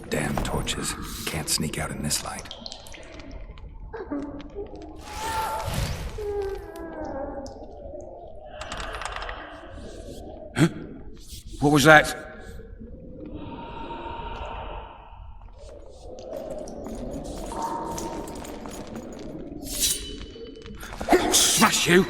Damn torches. Can't sneak out in this light. Huh? What was that? Smash you!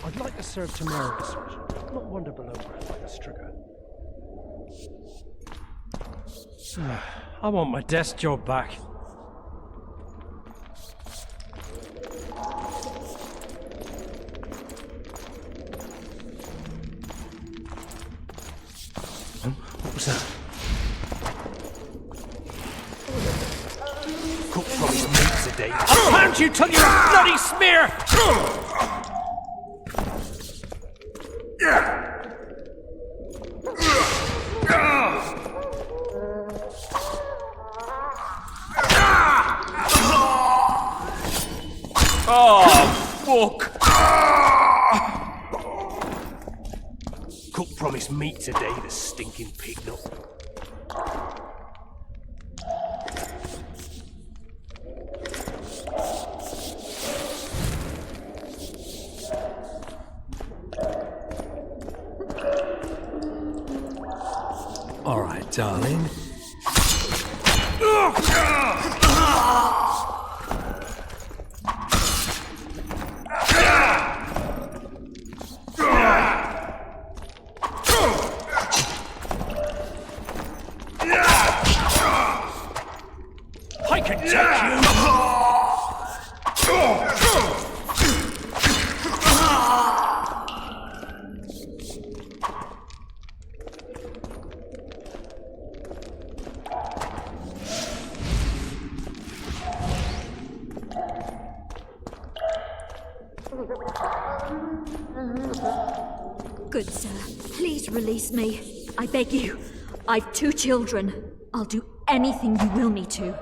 I'd like to serve tomorrow, Sergeant, not wander below ground like a strigger. I want my desk job back. What was that? Cook from his meat today. I'll pound you till you're a bloody smear! Oh, fuck! Cook promised meat today, the stinking pig nut. All right, darling. I can take you! Good sir, please release me. I beg you. I've 2 children. I'll do anything you will me to.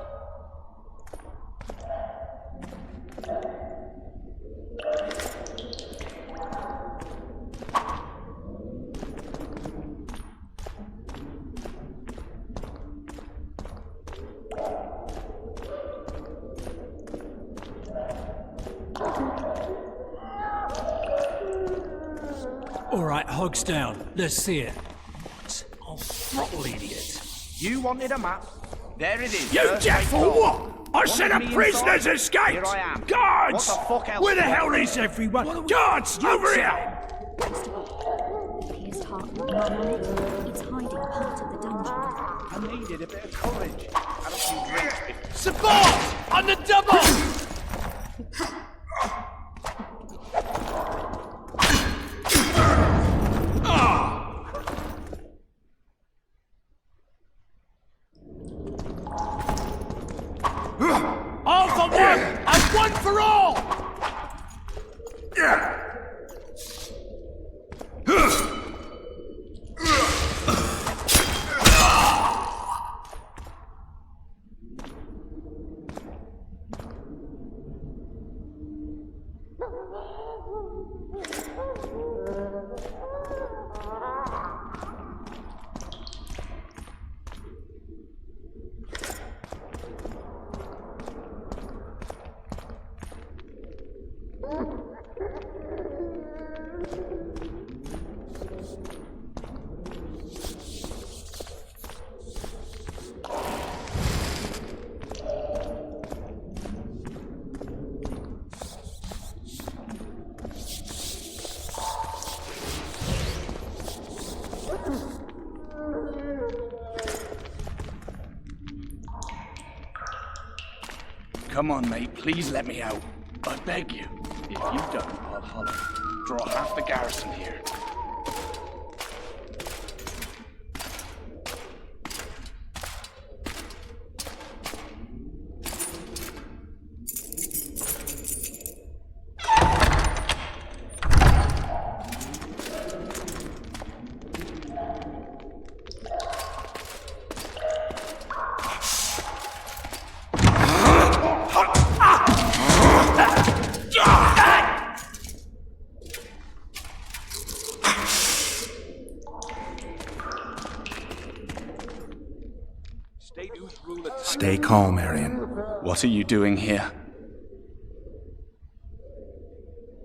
All right, hogs down. Let's see it. I'll throttle idiot. You wanted a map. There it is. You deaf for what? I said a prisoner's escaped! Here I am. Guards! What the fuck else? Where the hell is everyone? Guards, over here! Constable, appears to have one on it. It's hiding part of the dungeon. needed a bit of courage. Had a few drinks before. Support! On the double! All for one and one for all! Come on, mate, please let me out. I beg you. If you don't, I'll holler. Draw half the garrison here. Stay calm, Arian. What are you doing here?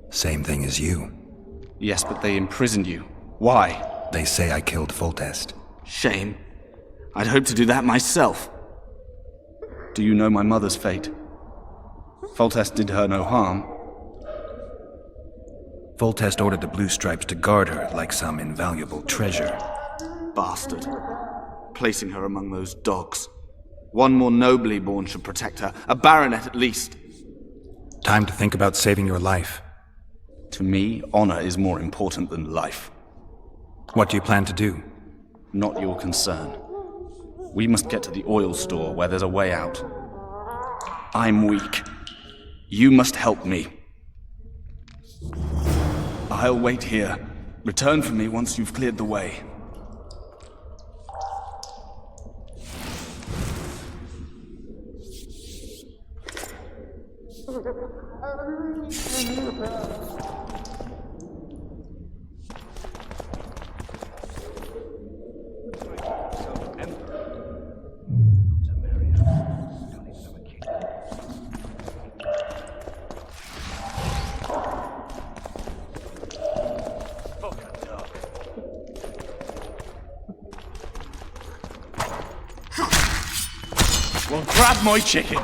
Same thing as you. Yes, but they imprisoned you. Why? They say I killed Foltest. Shame. I'd hoped to do that myself. Do you know my mother's fate? Foltest did her no harm. Foltest ordered the Blue Stripes to guard her like some invaluable treasure. Bastard. Placing her among those dogs. One more nobly born should protect her. A baronet at least. Time to think about saving your life. To me, honor is more important than life. What do you plan to do? Not your concern. We must get to the oil store where there's a way out. I'm weak. You must help me. I'll wait here. Return for me once you've cleared the way. Well, grab my chicken!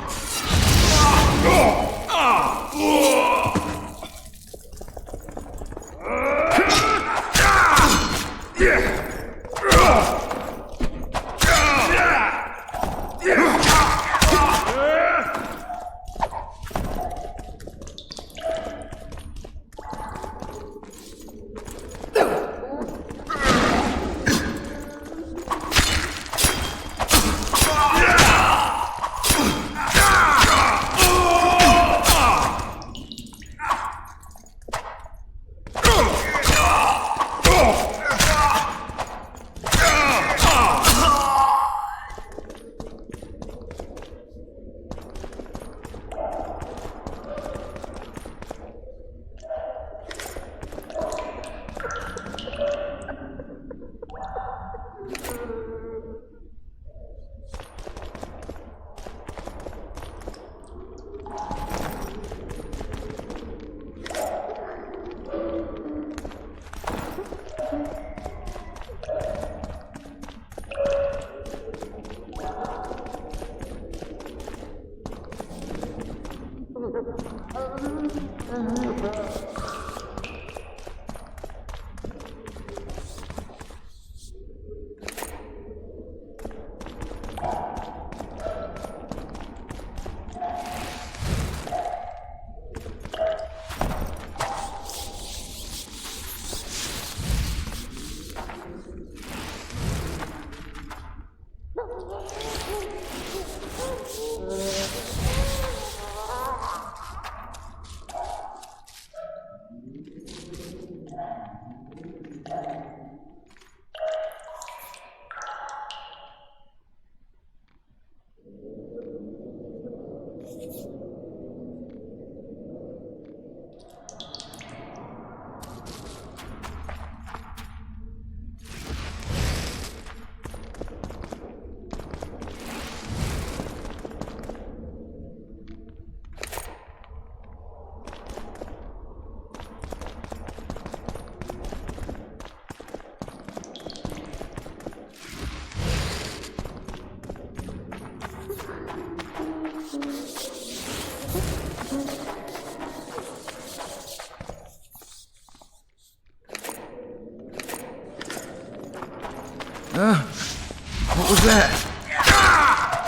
What was that?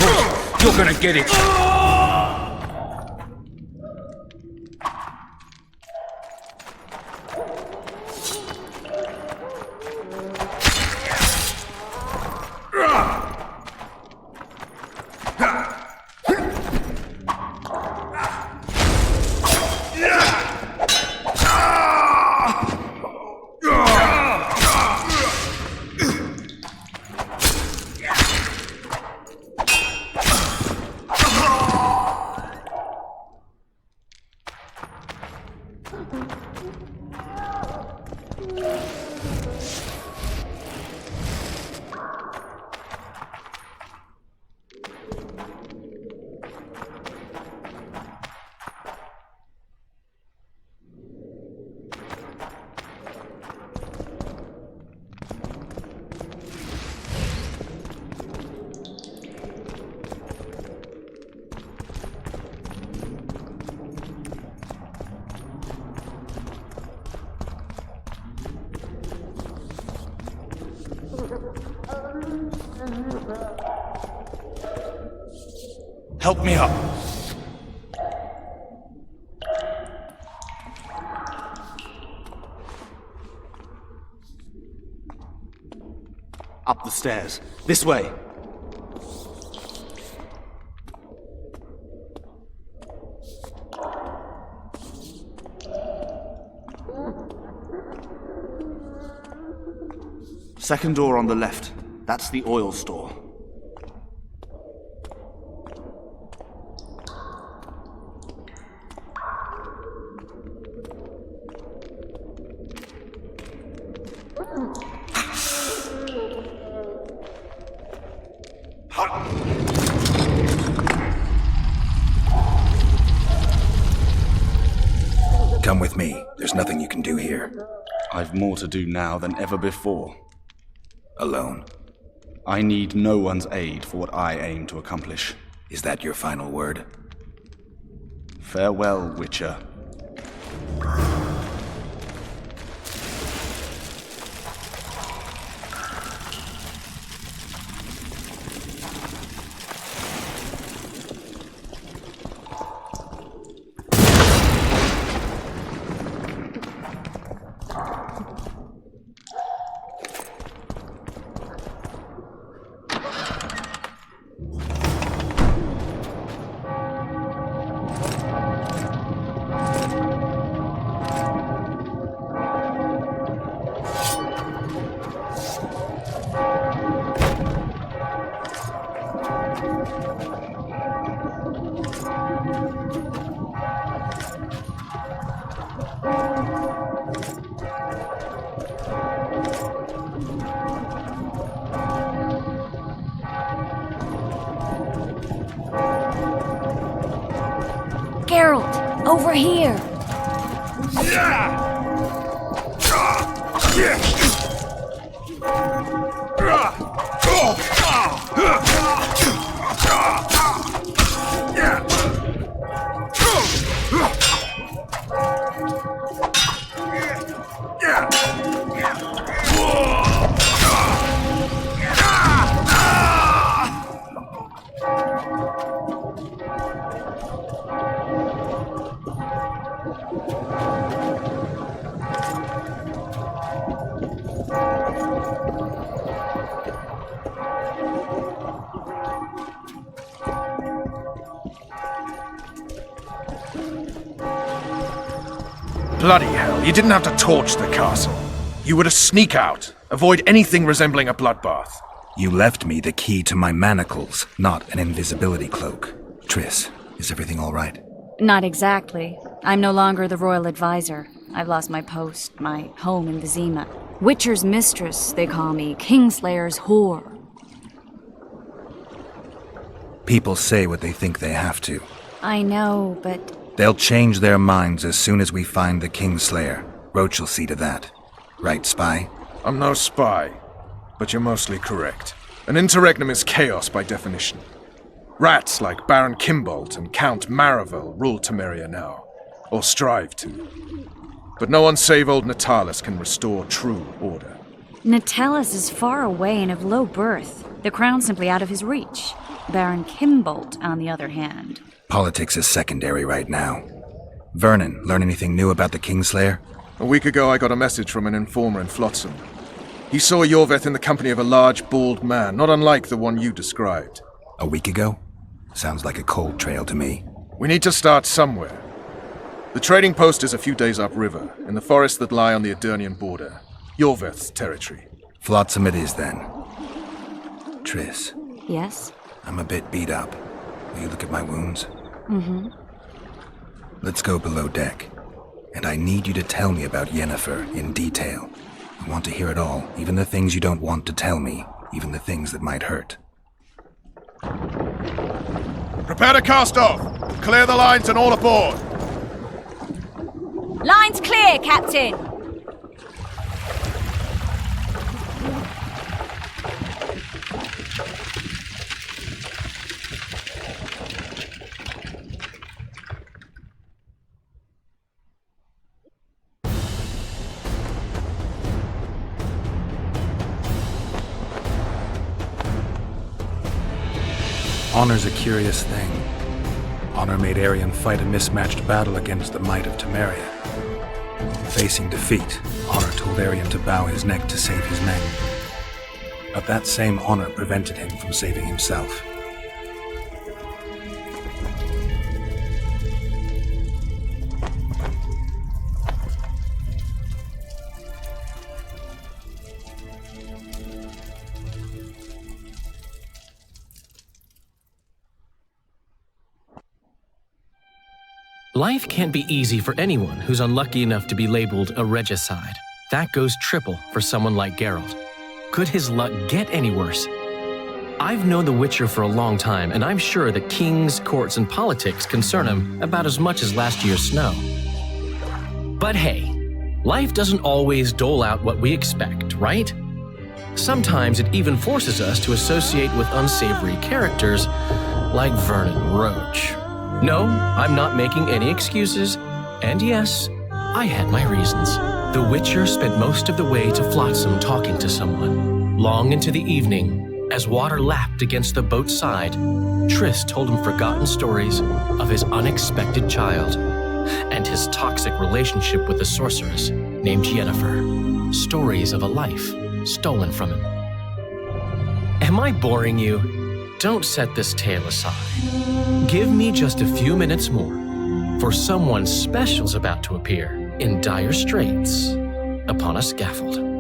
Oh, you're gonna get it! Help me up. Up the stairs. This way. Second door on the left. That's the oil store. Come with me. There's nothing you can do here. I've more to do now than ever before. Alone. I need no one's aid for what I aim to accomplish. Is that your final word? Farewell, Witcher. Geralt, over here! Bloody hell, you didn't have to torch the castle. You were to sneak out, avoid anything resembling a bloodbath. You left me the key to my manacles, not an invisibility cloak. Triss, is everything all right? Not exactly. I'm no longer the royal advisor. I've lost my post, my home in Vizima. Witcher's mistress, they call me. Kingslayer's whore. People say what they think they have to. I know, but... They'll change their minds as soon as we find the Kingslayer. Roach will see to that. Right, spy? I'm no spy, but you're mostly correct. An interregnum is chaos by definition. Rats like Baron Kimbolt and Count Maravel rule Temeria now, or strive to. But no one save old Natalis can restore true order. Natalis is far away and of low birth. The crown's simply out of his reach. Baron Kimbolt, on the other hand. Politics is secondary right now. Vernon, learn anything new about the Kingslayer? A week ago, I got a message from an informer in Flotsam. He saw Yorveth in the company of a large, bald man, not unlike the one you described. A week ago? Sounds like a cold trail to me. We need to start somewhere. The trading post is a few days upriver, in the forests that lie on the Adernian border. Yorveth's territory. Flotsam it is, then. Triss, Yes? I'm a bit beat up. Will you look at my wounds? Mm-hmm. Let's go below deck. And I need you to tell me about Yennefer in detail. I want to hear it all, even the things you don't want to tell me, even the things that might hurt. Prepare to cast off! Clear the lines and all aboard! Line's clear, Captain! Honor's a curious thing. Honor made Arion fight a mismatched battle against the might of Temeria. Facing defeat, Honor told Arion to bow his neck to save his men. But that same honor prevented him from saving himself. Life can't be easy for anyone who's unlucky enough to be labeled a regicide. That goes triple for someone like Geralt. Could his luck get any worse? I've known the Witcher for a long time, and I'm sure that kings, courts, and politics concern him about as much as last year's snow. But hey, life doesn't always dole out what we expect, right? Sometimes it even forces us to associate with unsavory characters like Vernon Roach. No, I'm not making any excuses. And yes, I had my reasons. The Witcher spent most of the way to Flotsam talking to someone. Long into the evening, as water lapped against the boat's side, Triss told him forgotten stories of his unexpected child and his toxic relationship with a sorceress named Yennefer. Stories of a life stolen from him. Am I boring you? Don't set this tale aside. Give me just a few minutes more, for someone special's about to appear in dire straits upon a scaffold.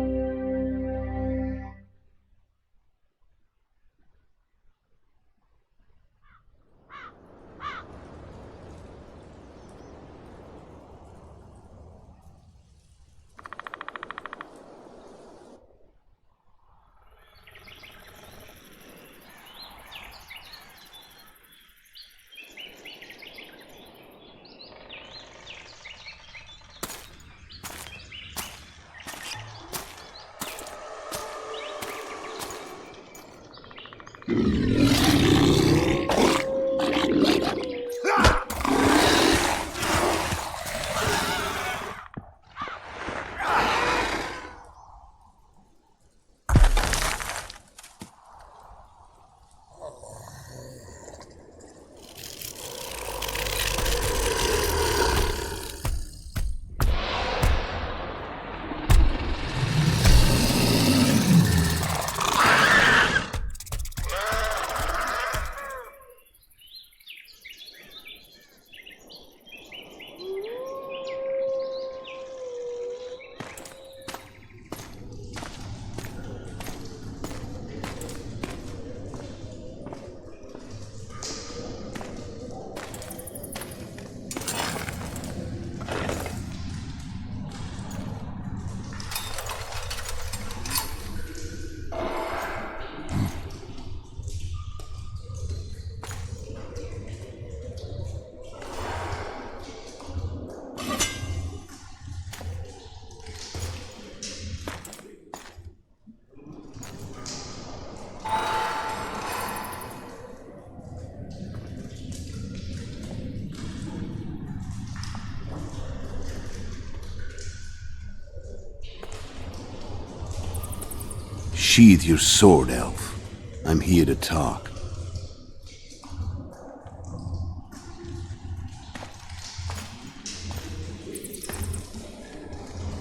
Sheathe your sword, elf. I'm here to talk.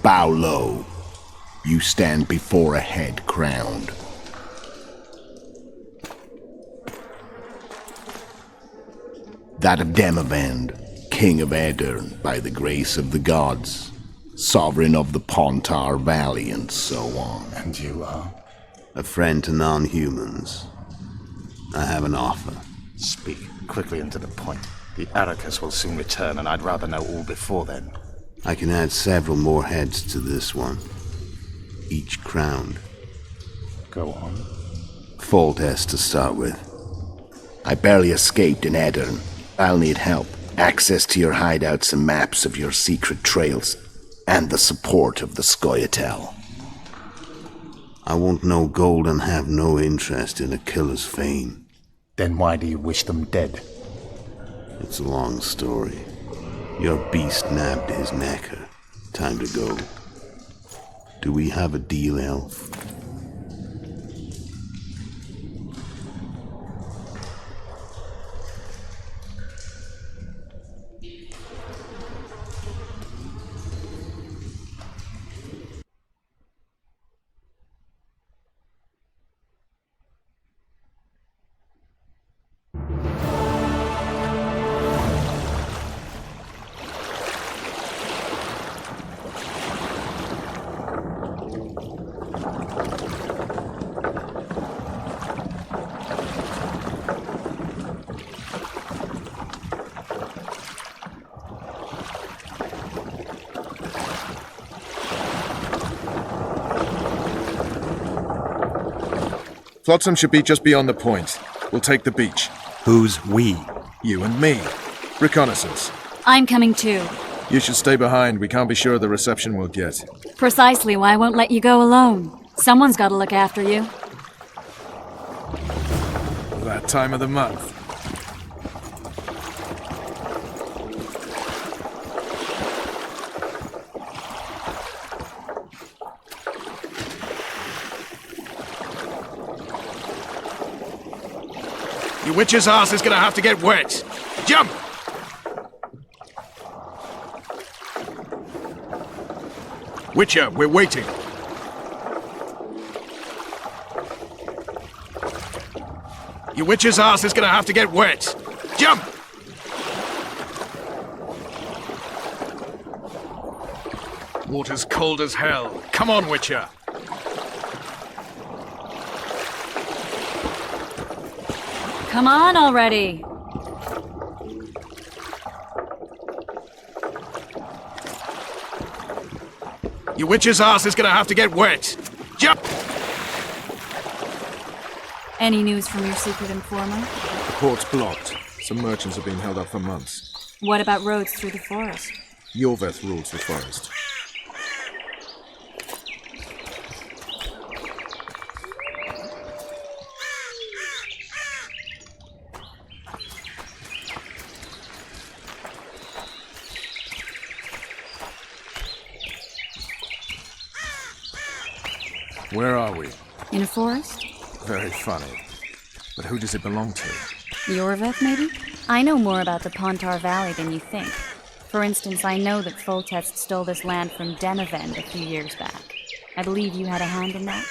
Bow low. You stand before a head crowned. That of Demavend, King of Aedirn, by the grace of the gods, sovereign of the Pontar Valley, and so on. And you are? A friend to non-humans. I have an offer. Speak quickly and to the point. The Arrakis will soon return, and I'd rather know all before then. I can add several more heads to this one, each crowned. Go on. Foltest to start with. I barely escaped in Aedirn. I'll need help. Access to your hideouts and maps of your secret trails, and the support of the Scoia'tael. I want no gold and have no interest in a killer's fame. Then why do you wish them dead? It's a long story. Your beast nabbed his necker. Time to go. Do we have a deal, elf? Flotsam should be just beyond the point. We'll take the beach. Who's we? You and me. Reconnaissance. I'm coming too. You should stay behind. We can't be sure of the reception we'll get. Precisely why I won't let you go alone. Someone's got to look after you. That time of the month. Your witch's ass is gonna have to get wet. Jump! Witcher, we're waiting. Your witch's ass is gonna have to get wet. Jump! Water's cold as hell. Come on, Witcher. Come on already. Your witch's ass is gonna have to get wet. Jump! Any news from your secret informer? The port's blocked. Some merchants have been held up for months. What about roads through the forest? Yorveth rules the forest. Where are we? In a forest? Very funny. But who does it belong to? Yorveth, maybe? I know more about the Pontar Valley than you think. For instance, I know that Foltest stole this land from Demavend a few years back. I believe you had a hand in that?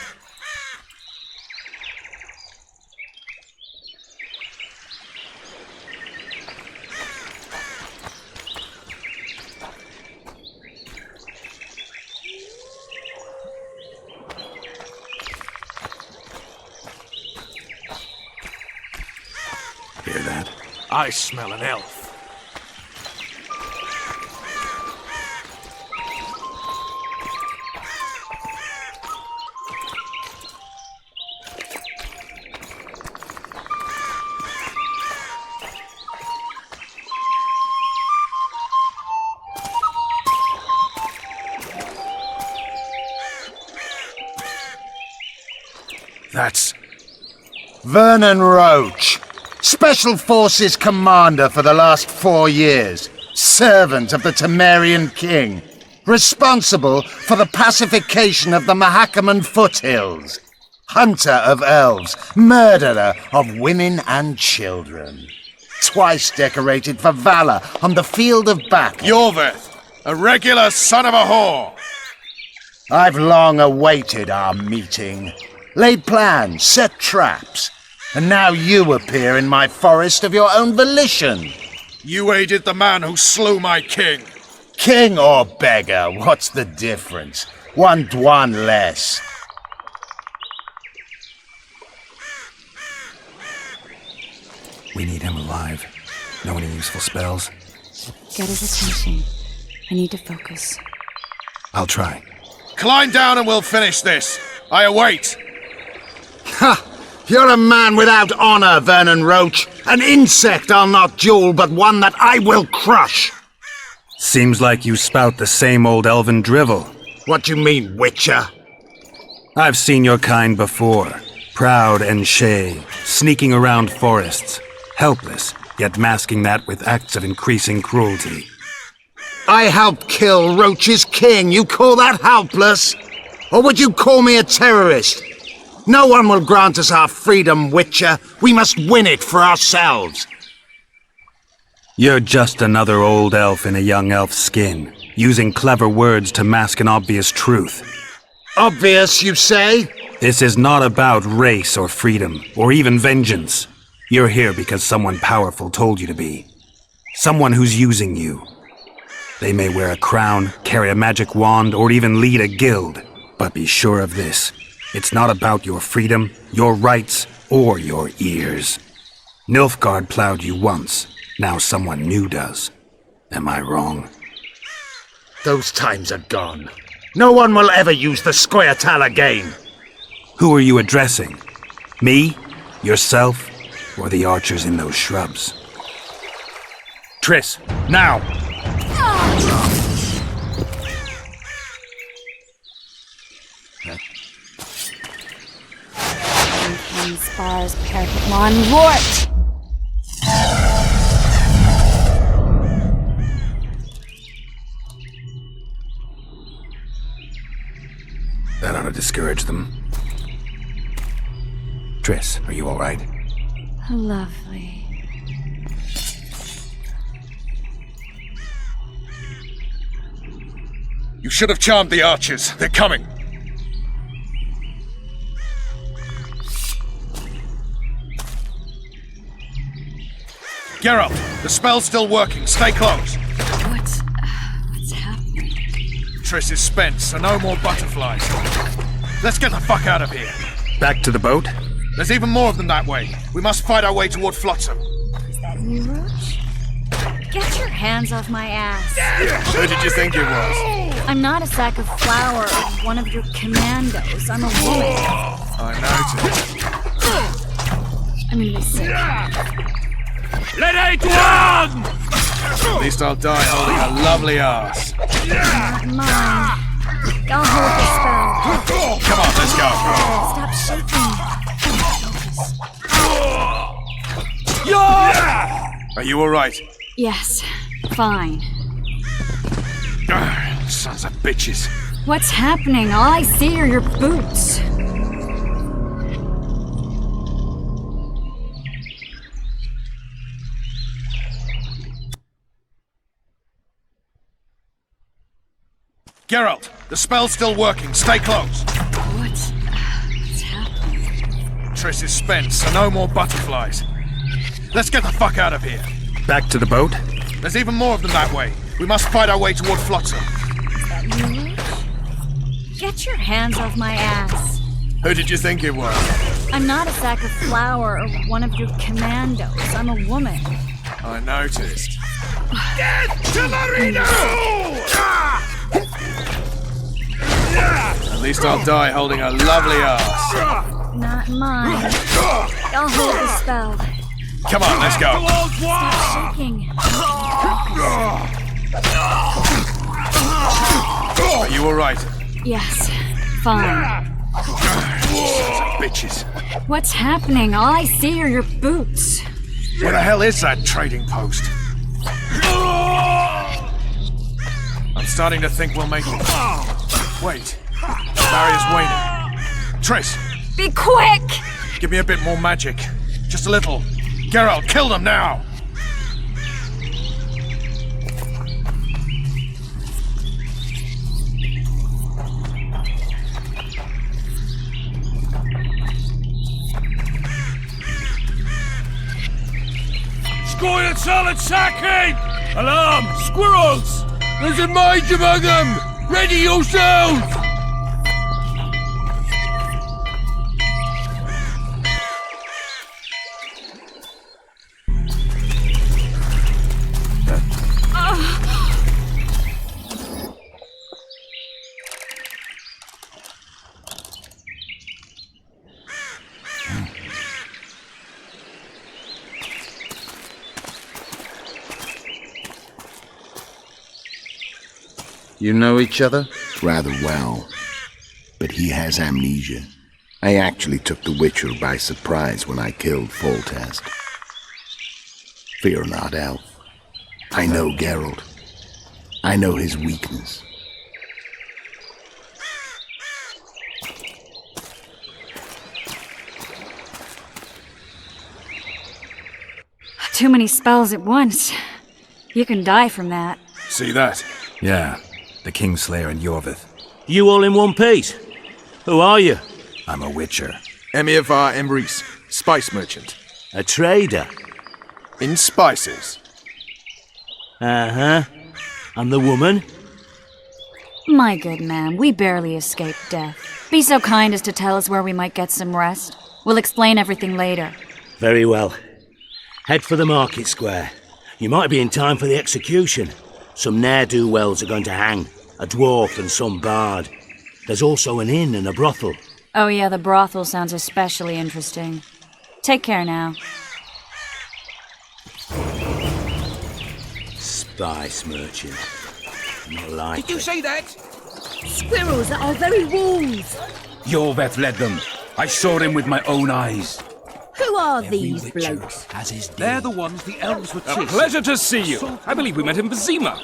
Hear that? I smell an elf. That's Vernon Roach, Special Forces Commander for the last 4 years, servant of the Temerian King, responsible for the pacification of the Mahakaman foothills, hunter of elves, murderer of women and children. Twice decorated for valor on the field of battle. Yorveth, a regular son of a whore. I've long awaited our meeting. Laid plans, set traps. And now you appear in my forest of your own volition. You aided the man who slew my king. King or beggar, what's the difference? One dwan less. We need him alive. Know any useful spells? Get his attention. I need to focus. I'll try. Climb down and we'll finish this. I await. Ha! You're a man without honor, Vernon Roach. An insect I'll not duel, but one that I will crush. Seems like you spout the same old elven drivel. What do you mean, Witcher? I've seen your kind before. Proud and shay, sneaking around forests. Helpless, yet masking that with acts of increasing cruelty. I helped kill Roach's king. You call that helpless? Or would you call me a terrorist? No one will grant us our freedom, Witcher. We must win it for ourselves. You're just another old elf in a young elf's skin, using clever words to mask an obvious truth. Obvious, you say? This is not about race or freedom, or even vengeance. You're here because someone powerful told you to be. Someone who's using you. They may wear a crown, carry a magic wand, or even lead a guild. But be sure of this. It's not about your freedom, your rights, or your ears. Nilfgaard plowed you once. Now someone new does. Am I wrong? Those times are gone. No one will ever use the Squirtle again. Who are you addressing? Me? Yourself? Or the archers in those shrubs? Triss, now! Spars, Paracatmon, Rort! That ought to discourage them. Triss, are you all right? Lovely. You should have charmed the archers. They're coming. Geralt, the spell's still working. Stay close. What's happening? Triss is spent, so no more butterflies. Let's get the fuck out of here. Back to the boat? There's even more of them that way. We must fight our way toward Flotsam. Is that you, Roach? Get your hands off my ass. Who did you think it was? I'm not a sack of flour or one of your commandos. I'm a woman. I noticed. I'm gonna be sick. Let it run! At least I'll die holding a lovely ass. Not mine. I'll hold the spell. Come on, let's go. Stop shaking. Are you alright? Yes, fine. Sons of bitches. What's happening? All I see are your boots. Geralt, the spell's still working. Stay close. What's happening? Triss is spent, so no more butterflies. Let's get the fuck out of here. Back to the boat? There's even more of them that way. We must fight our way toward Flotsam. Is that you, Roach? Get your hands off my ass. Who did you think it was? I'm not a sack of flour or one of your commandos. I'm a woman. I noticed. Get to Marino! At least I'll die holding a lovely ass. Not mine. I'll hold the spell. Come on, let's go. Stop shaking. Are you alright? Yes, fine. Sons of bitches. What's happening? All I see are your boots. Where the hell is that trading post? I'm starting to think we'll make it. Wait. The barrier's waning. Triss, Be quick! Give me a bit more magic. Just a little. Geralt, kill them now! Scoia'tael attacking! Alarm! Squirrels! There's a mage among them! Ready yourselves! You know each other? Rather well. But he has amnesia. I actually took the Witcher by surprise when I killed Foltest. Fear not, Elf. I know Geralt. I know his weakness. Too many spells at once. You can die from that. See that? Yeah, the Kingslayer and Yorvith. You all in one piece? Who are you? I'm a Witcher. Emiavar Emrys, spice merchant. A trader? In spices. Uh-huh. And the woman? My good man, we barely escaped death. Be so kind as to tell us where we might get some rest. We'll explain everything later. Very well. Head for the market square. You might be in time for the execution. Some ne'er-do-wells are going to hang. A dwarf and some bard. There's also an inn and a brothel. Oh yeah, the brothel sounds especially interesting. Take care now. Spice merchant. Not like Did you it. say that? Squirrels at our very walls! Yorveth led them. I saw them with my own eyes. Who are these blokes? They're the ones the elves were chasing. Pleasure to see you. I believe we met in Vizima.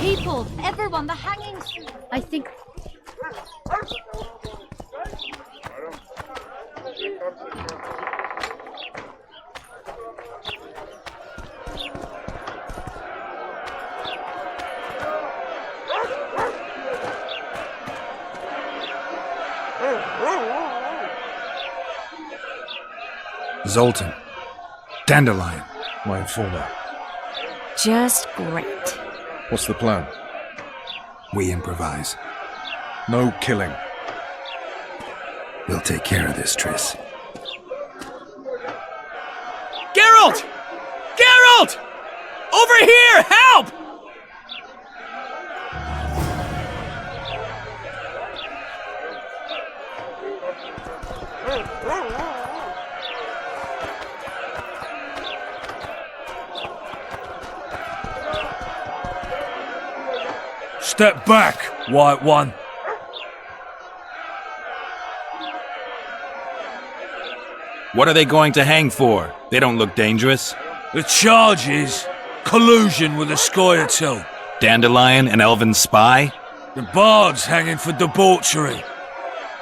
People, everyone, the hanging... I think... Zoltan. Dandelion, my informer. Just great. What's the plan? We improvise. No killing. We'll take care of this, Triss. Geralt! Geralt! Over here! Help! Step back, White One. What are they going to hang for? They don't look dangerous. The charge is collusion with the Scoia'tael. Dandelion, an elven spy? The bard's hanging for debauchery.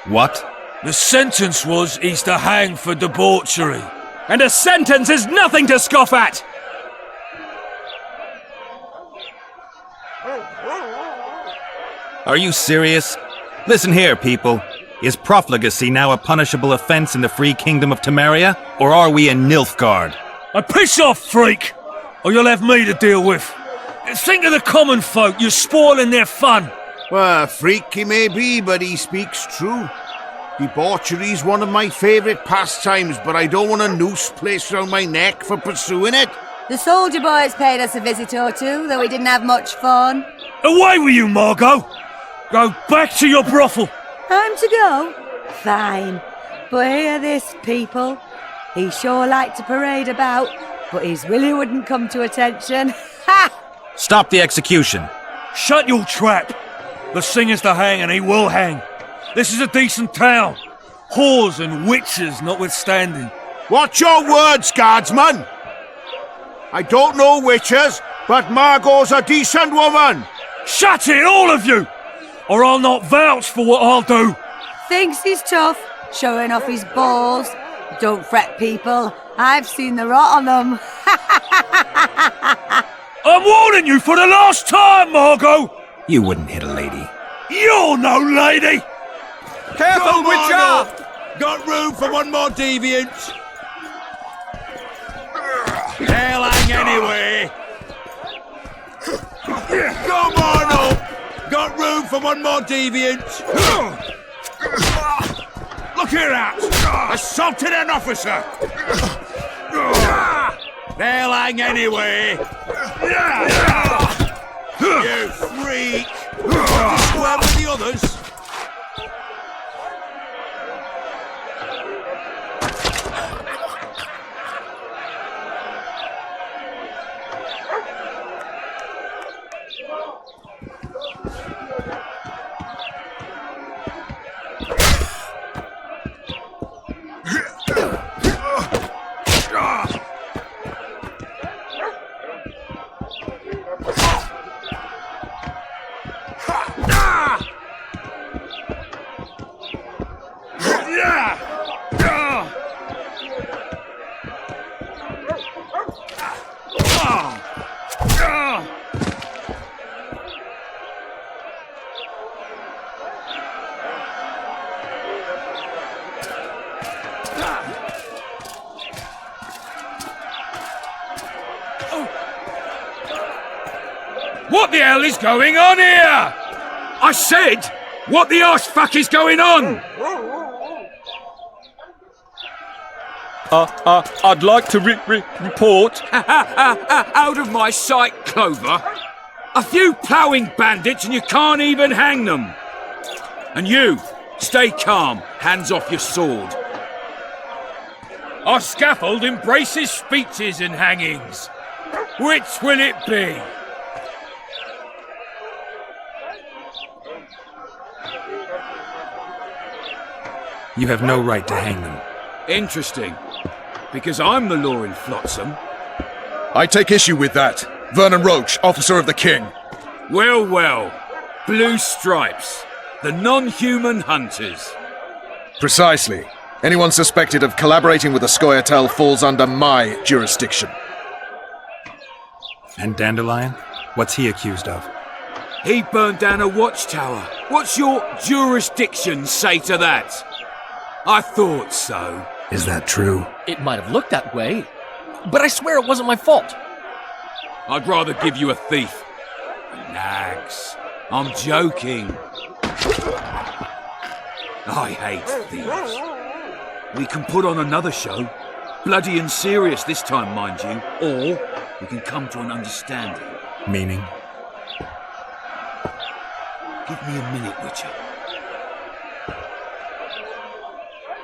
What? The sentence was he's to hang for debauchery. And a sentence is nothing to scoff at! Are you serious? Listen here, people. Is profligacy now a punishable offense in the free kingdom of Temeria? Or are we in Nilfgaard? Piss off, freak! Or you'll have me to deal with. Think of the common folk, you're spoiling their fun. Well, a freak he may be, but he speaks true. Debauchery's one of my favourite pastimes, but I don't want a noose placed around my neck for pursuing it. The soldier boys paid us a visit or two, though we didn't have much fun. Away with you, Margot! Go back to your brothel! Time to go? Fine. But hear this, people. He sure liked to parade about, but his Willie wouldn't come to attention. Ha! Stop the execution. Shut your trap! The singer's to hang and he will hang. This is a decent town. Whores and witches notwithstanding. Watch your words, guardsman! I don't know witches, but Margot's a decent woman. Shut it, all of you! Or I'll not vouch for what I'll do. Thinks he's tough, showing off his balls. Don't fret, people. I've seen the rot on them. I'm warning you for the last time, Margot! You wouldn't hit a lady. You're no lady! Careful, Witcher! Got room for one more deviant. Hell hang anyway. Come on up! Got room for one more deviant. Look here at! Assaulted an officer! They'll hang anyway! You freak! Square with the others! What the hell is going on here? I said, what the arse fuck is going on? I'd like to report. Out of my sight, Clover. A few ploughing bandits and you can't even hang them. And you, stay calm, hands off your sword. Our scaffold embraces speeches and hangings. Which will it be? You have no right to hang them. Interesting. Because I'm the law in Flotsam. I take issue with that. Vernon Roach, officer of the king. Well, well. Blue stripes. The non-human hunters. Precisely. Anyone suspected of collaborating with the Scoia'tael falls under my jurisdiction. And Dandelion? What's he accused of? He burned down a watchtower. What's your jurisdiction say to that? I thought so. Is that true? It might have looked that way, but I swear it wasn't my fault. I'd rather give you a thief. Relax. I'm joking. I hate thieves. We can put on another show. Bloody and serious this time, mind you. Or we can come to an understanding. Meaning? Give me a minute, Witcher.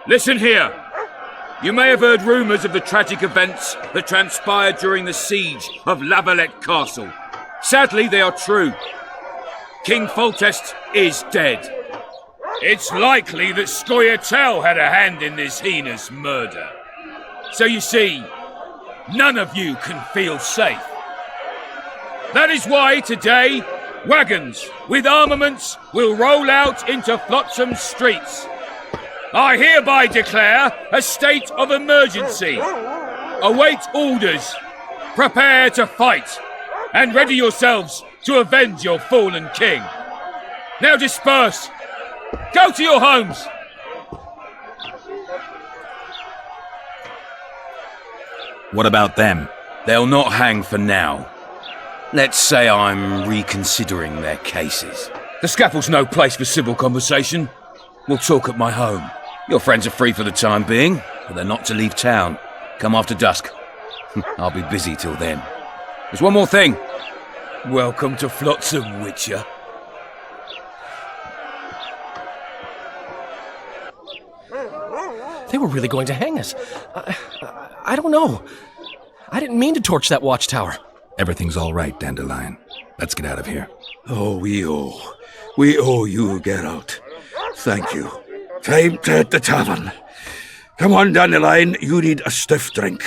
Listen here. You may have heard rumours of the tragic events that transpired during the siege of Lavalette Castle. Sadly, they are true. King Foltest is dead. It's likely that Scoia'tael had a hand in this heinous murder. So you see, none of you can feel safe. That is why today, wagons with armaments will roll out into Flotsam's streets. I hereby declare a state of emergency. Await orders. Prepare to fight. And ready yourselves to avenge your fallen king. Now disperse. Go to your homes. What about them? They'll not hang for now. Let's say I'm reconsidering their cases. The scaffold's no place for civil conversation. We'll talk at my home. Your friends are free for the time being, but they're not to leave town. Come after dusk. I'll be busy till then. There's one more thing. Welcome to Flotsam, Witcher. They were really going to hang us. I don't know. I didn't mean to torch that watchtower. Everything's all right, Dandelion. Let's get out of here. Oh, we owe you, Geralt. Thank you. Time to hit the tavern. Come on, Dandelion, you need a stiff drink.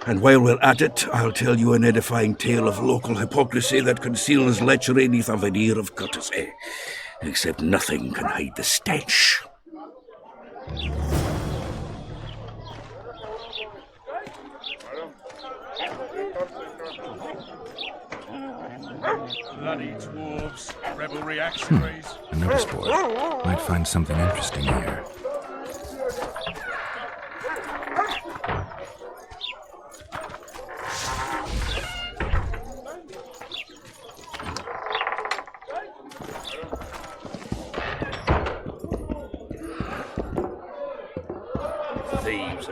And while we're at it, I'll tell you an edifying tale of local hypocrisy that conceals lechery neath a veneer of courtesy. Except nothing can hide the stench. Bloody dwarves, rebel reactionaries. A notice board. Might find something interesting here. Thieves.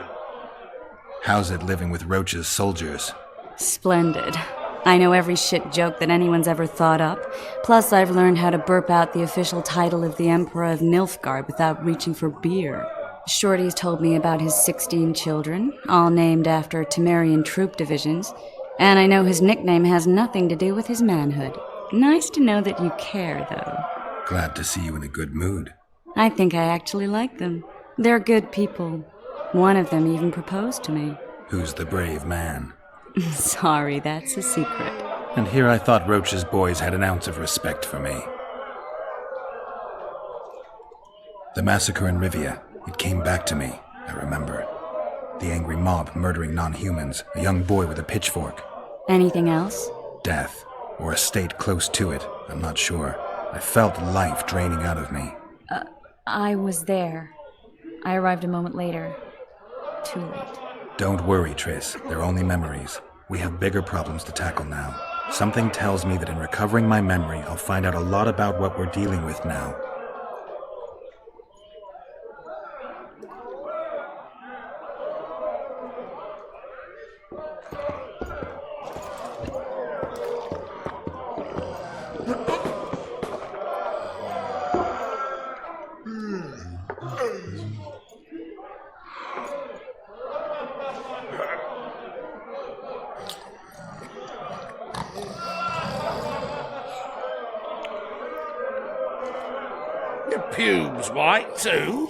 How's it living with Roach's soldiers? Splendid. I know every shit joke that anyone's ever thought up. Plus, I've learned how to burp out the official title of the Emperor of Nilfgaard without reaching for beer. Shorty's told me about his 16 children, all named after Temerian troop divisions, and I know his nickname has nothing to do with his manhood. Nice to know that you care, though. Glad to see you in a good mood. I think I actually like them. They're good people. One of them even proposed to me. Who's the brave man? Sorry, that's a secret. And here I thought Roach's boys had an ounce of respect for me. The massacre in Rivia, it came back to me, I remember. The angry mob murdering non-humans, a young boy with a pitchfork. Anything else? Death, or a state close to it, I'm not sure. I felt life draining out of me. I was there. I arrived a moment later. Too late. Don't worry, Triss. They're only memories. We have bigger problems to tackle now. Something tells me that in recovering my memory, I'll find out a lot about what we're dealing with now. The pubes white too?